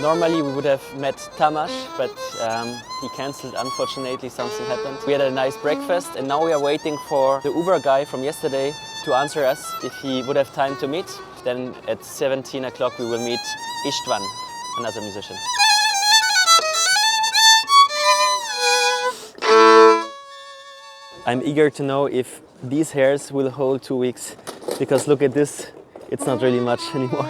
Normally we would have met Tamas, but he cancelled, unfortunately something happened. We had a nice breakfast and now we are waiting for the Uber guy from yesterday to answer us if he would have time to meet. Then at 17 o'clock we will meet Istvan, another musician. I'm eager to know if these hairs will hold 2 weeks, because look at this, it's not really much anymore.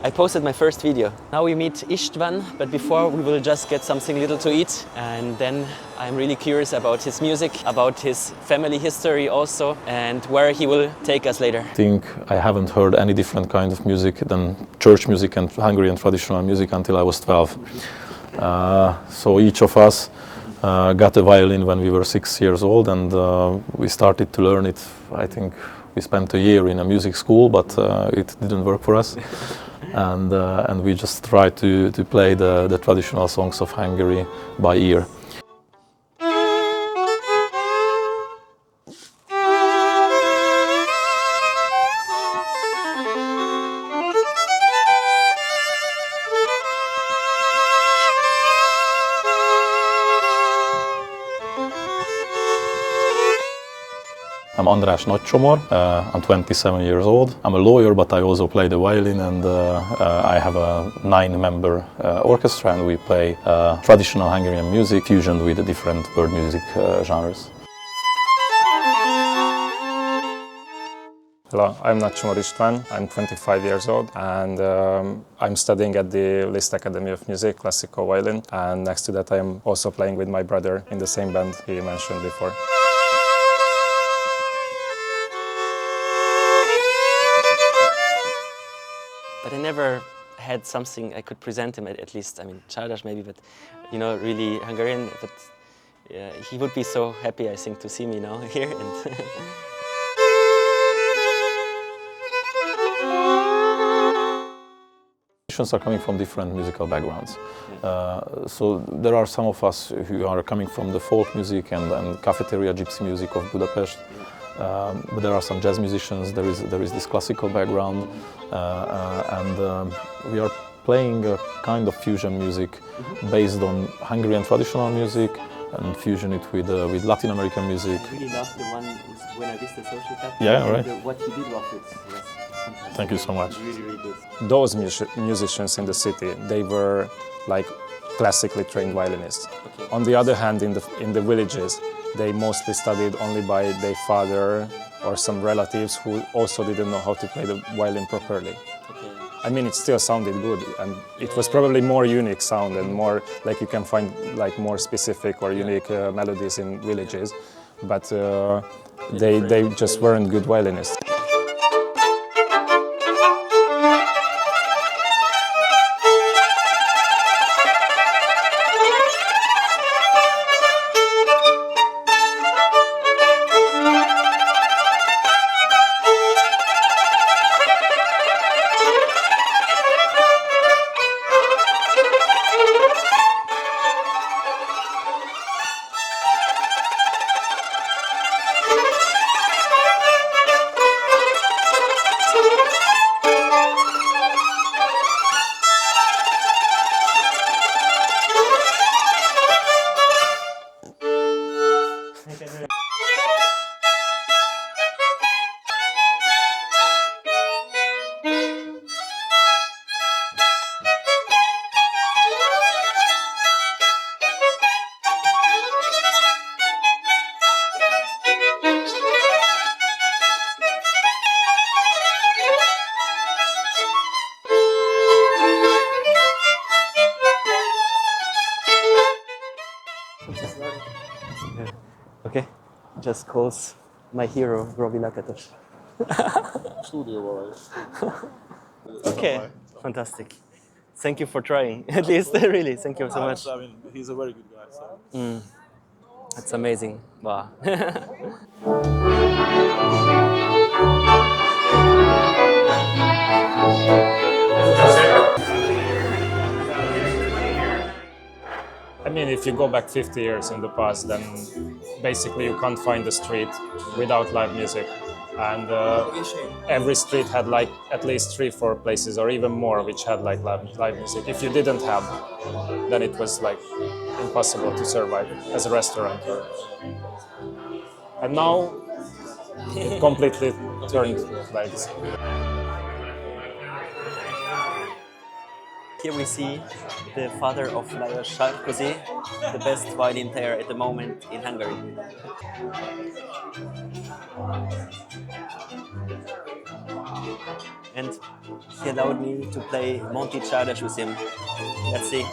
I posted my first video. Now we meet Istvan, but before we will just get something little to eat, and then I'm really curious about his music, about his family history also, and where he will take us later. I think I haven't heard any different kind of music than church music and Hungarian traditional music until I was 12. So each of us got a violin when we were 6 years old, and we started to learn it. I think we spent a year in a music school, but it didn't work for us. And we just tried to play the traditional songs of Hungary by ear. I'm András Nagy Csomor. I'm 27 years old. I'm a lawyer, but I also play the violin, and I have a 9-member orchestra, and we play traditional Hungarian music fusioned with the different world music genres. Hello, I'm Csomor István. I'm 25 years old, and I'm studying at the Liszt Academy of Music, classical violin, and next to that I'm also playing with my brother in the same band he mentioned before. But I never had something I could present him, at least, I mean, Csárdás maybe, but, you know, really Hungarian. But he would be so happy, I think, to see me now here. And Musicians are coming from different musical backgrounds. So there are some of us who are coming from the folk music and cafeteria gypsy music of Budapest. But there are some jazz musicians, there is this classical background, and we are playing a kind of fusion music based on Hungarian traditional music and fusion it with Latin American music. I really love the one with Buena Vista Social Club. Yeah, right. What he did with it was fantastic. Thank you so much. Really, really good. Those musicians in the city, they were like classically trained violinists. Okay. On the other hand, in the villages, they mostly studied only by their father or some relatives who also didn't know how to play the violin properly. Okay. I mean, it still sounded good, and it was probably more unique sound and more like you can find like more specific or unique melodies in villages, but they just weren't good violinists. just calls my hero, Robi Lakatos. Stúdióban vagy. Okay, fantastic. Thank you for trying, at least, really. Thank you so much. I mean, he's a very good guy. So. That's amazing. Wow. I mean, if you go back 50 years in the past, then basically you can't find a street without live music. And every street had like at least 3-4 places or even more which had like live music. If you didn't have, then it was like impossible to survive as a restaurateur. And now it completely turned like this. Here we see the father of Lajos Sarkozy, the best violin player at the moment in Hungary. And he allowed me to play Monty Charles with him. Let's see.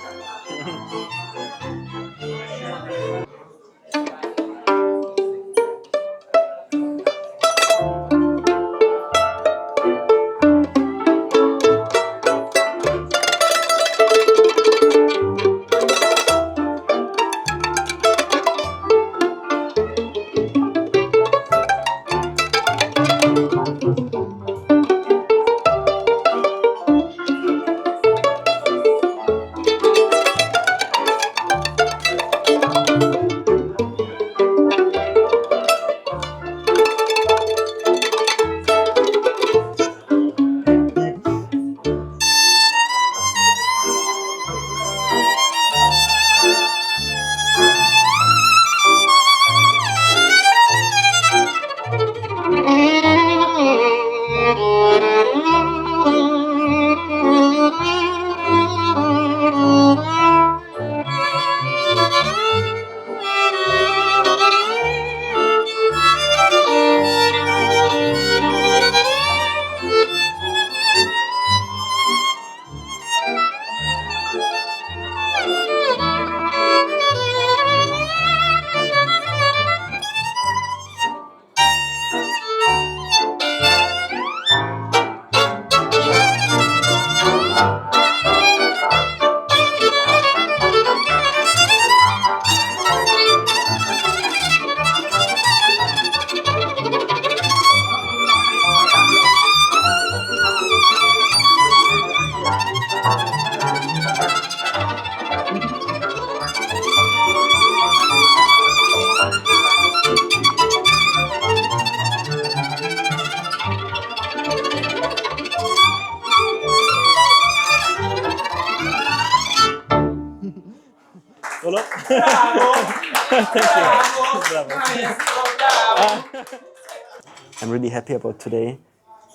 I'm really happy about today.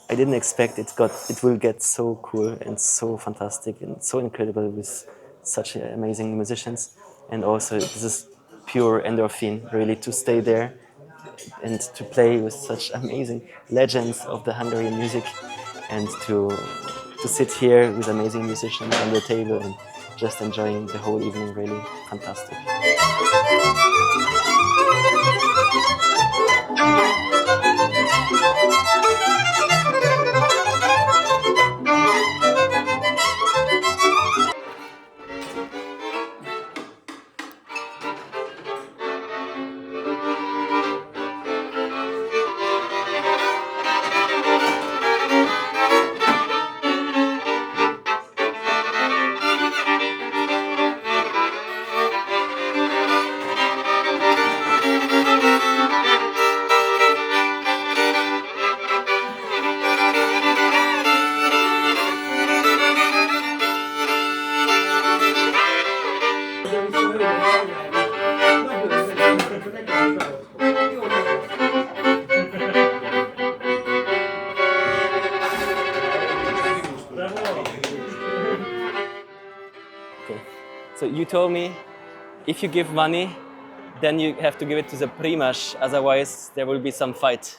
I didn't expect it will get so cool and so fantastic and so incredible with such amazing musicians. And also this is pure endorphin, really, to stay there and to play with such amazing legends of the Hungarian music and to sit here with amazing musicians on the table and just enjoying the whole evening, really fantastic. So you told me if you give money, then you have to give it to the primas, otherwise there will be some fight.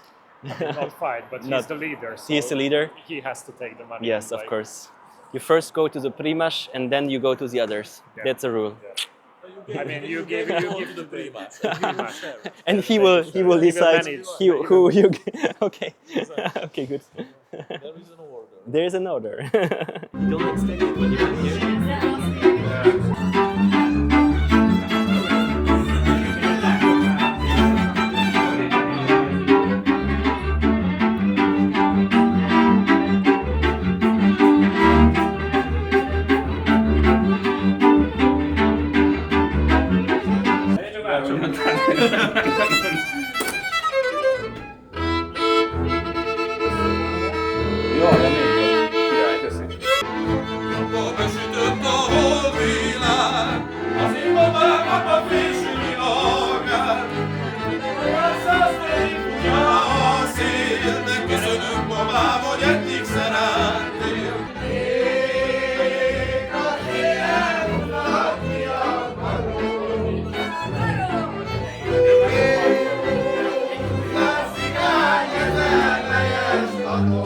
Not fight, but he's the leader. So he is the leader? He has to take the money. Yes, of course. You first go to the primas and then you go to the others. Yeah. That's a rule. Yeah. I mean, you give the prima. And he will decide manage. who you. Okay. Okay, good. There is an order. There is an order. You don't expect it when you come here. Besütött a holdvilág, az immobál a fésű világán. Olyan szásztrai kutya a szél, megköszönünk babám, hogy egyik szereltél. Ég a télen, látni akarod. Látszikány, ezer lejes ható.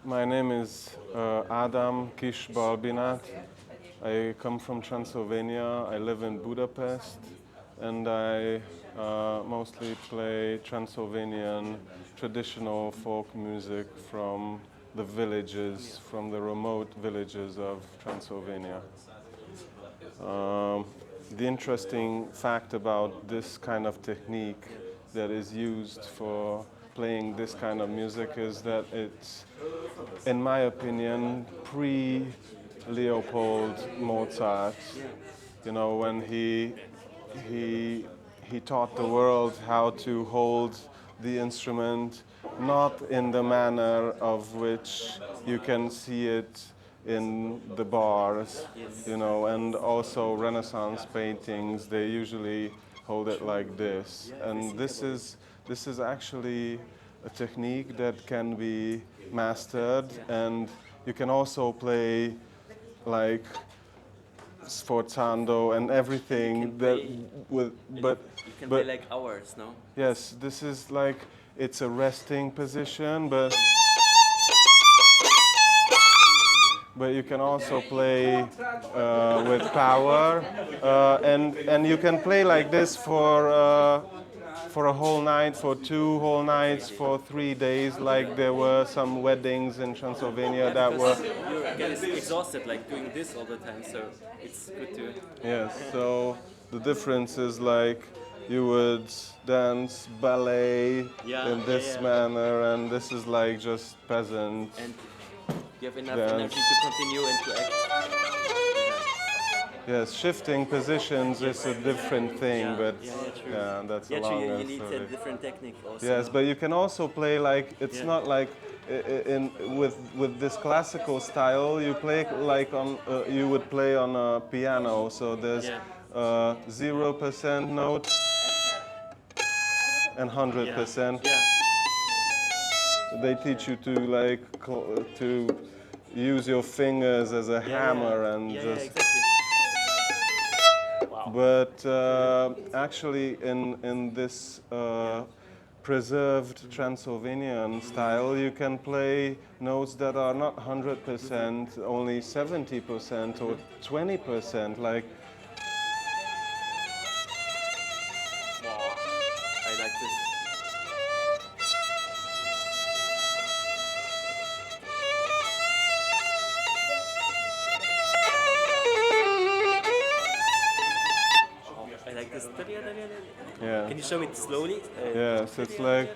My name is Adam Kis Balbinat. I come from Transylvania. I live in Budapest, and I mostly play Transylvanian traditional folk music from the villages, from the remote villages of Transylvania. The interesting fact about this kind of technique that is used for playing this kind of music is that it's, in my opinion, pre-Leopold Mozart. You know, when he taught the world how to hold the instrument, not in the manner of which you can see it in the bars, you know, and also Renaissance paintings, they usually hold it like this. And this is actually a technique that can be mastered, and you can also play like sforzando and everything You can play like hours, no? Yes, this is like, it's a resting position, but you can also play with power, and you can play like this for a whole night, for 2 whole nights, for 3 days. Like there were some weddings in Transylvania that were. You get exhausted like doing this all the time, so it's good to. Yes, so the difference is like you would dance ballet in this manner, and this is like just peasant. And you have enough dance. energy to continue and to act. Yes, shifting positions is a different thing, but true. that's a Yeah, true. longer You need a story. different technique also. Yes, but you can also play like, it's not like with this classical style. You play like on you would play on a piano. So there's 0% note and 100%. Yeah. They teach you to like to use your fingers as a hammer and just. Exactly. But actually, in this preserved Transylvanian style, you can play notes that are not 100%, only 70% or 20%. Like. I like this. Yeah. Can you show me it slowly? Yes, it's like.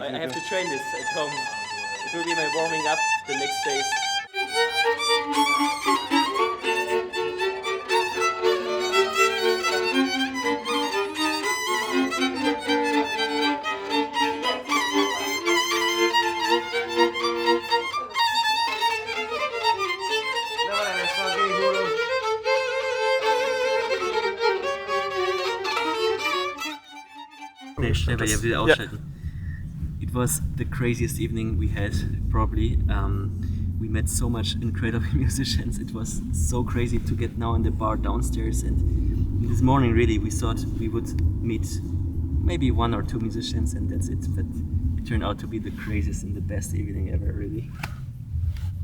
if I you have can- to train this at home. It will be my warming up the next days. It was the craziest evening we had, probably. We met so much incredible musicians. It was so crazy to get now in the bar downstairs. And this morning, really, we thought we would meet maybe 1 or 2 musicians, and that's it. But it turned out to be the craziest and the best evening ever, really.